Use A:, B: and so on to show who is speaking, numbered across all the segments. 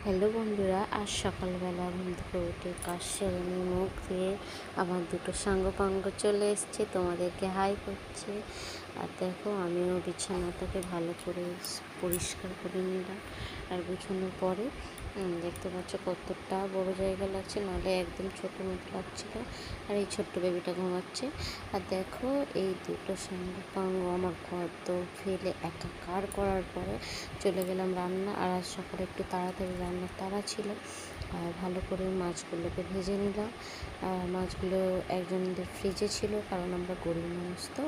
A: Hello বন্ধুরা, আজ সকালবেলা ঘুম থেকে উঠে কাজ সেরে নিয়ে মুখ ধুয়ে আমার দুটো সাঙ্গপাঙ্গ চলে এসছে, তোমাদেরকে হাই করছে। আর দেখো, আমিও বিছানাটাকে ভালো করে পরিষ্কার করে নিলাম। আর গুছানোর পরে দেখতে পাচ্ছ কতটা বড় জায়গা লাগছে, নাহলে একদম ছোটো মতো লাগছিল। আর এই ছোট্ট বেবিটা ঘুমাচ্ছে। আর দেখো, এই দুটো সাঙ্গপাঙ্গ আমার ঘর তো ফেলে একাকার করার পরে চলে গেলাম রান্না। আর আজ সকালে একটু তাড়াতাড়ি রান্নার তাড়া ছিল। আর ভালো করে মাছগুলোকে ভেজে নিলাম। আর মাছগুলো একজনদের ফ্রিজে ছিল, কারণ আমরা গরিব মানুষ তো।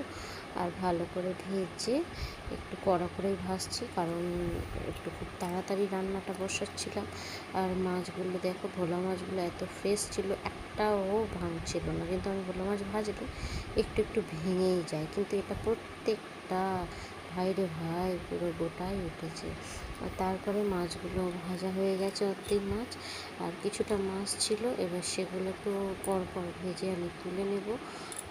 A: আর ভালো করে ভেজে একটু কড়া করেই ভাজছি, কারণ একটু খুব তাড়াতাড়ি রান্নাটা বসাচ্ছিলাম। আর মাছগুলো দেখো, ভোলা মাছগুলো এত ফ্রেশ ছিল, একটাও ভাঙছিল না। কিন্তু আমি ভোলা মাছ ভাজলে একটু একটু ভেঙেই যায়, কিন্তু এটা প্রত্যেকটা ভাই রে ভাই পুরো গোটাই উঠেছে। আর তারপরে মাছগুলো ভাজা হয়ে গেছে, অর্ধেক মাছ। আর কিছুটা মাছ ছিল, এবার সেগুলো একটু পরপর ভেজে আমি তুলে নেব।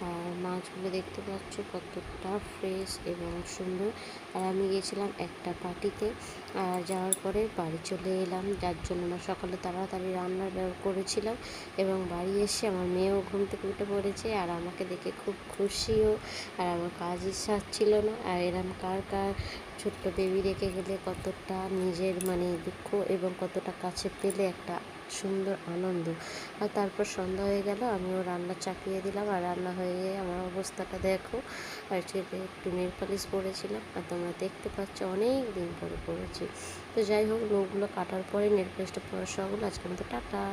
A: আর মাছগুলো দেখতে পাচ্ছ কতটা ফ্রেশ এবং সুন্দর। আর আমি গিয়েছিলাম একটা পার্টিতে, আর যাওয়ার পরে বাড়ি চলে এলাম, যার জন্য আমার সকালে তাড়াতাড়ি রান্নার করেছিলাম। এবং বাড়ি এসে আমার মেয়েও ঘুম থেকে উঠে পড়েছে, আর আমাকে দেখে খুব খুশিও। আর আমার কাজ ইচ্ছা ছিল না। আর এরম কার কার ছোট্ট বেবি রেখে গেলে কতটা নিজের দুঃখ এবং কতটা কাছে পেলে একটা সুন্দর আনন্দ। আর তারপর সন্ধ্যা হয়ে গেল, আমিও রান্না চাপিয়ে দিলাম। আর রান্না হয়ে গিয়ে আমার অবস্থাটা দেখো। আর চুলে একটু নেল পালিশ পরেছিলাম, আর তোমরা দেখতে পাচ্ছ অনেক দিন পরে পরেছি। তো যাই হোক, নখগুলো কাটার পরে নেল পালিশটা পরার সব হলো। আজকের মতো টাটা।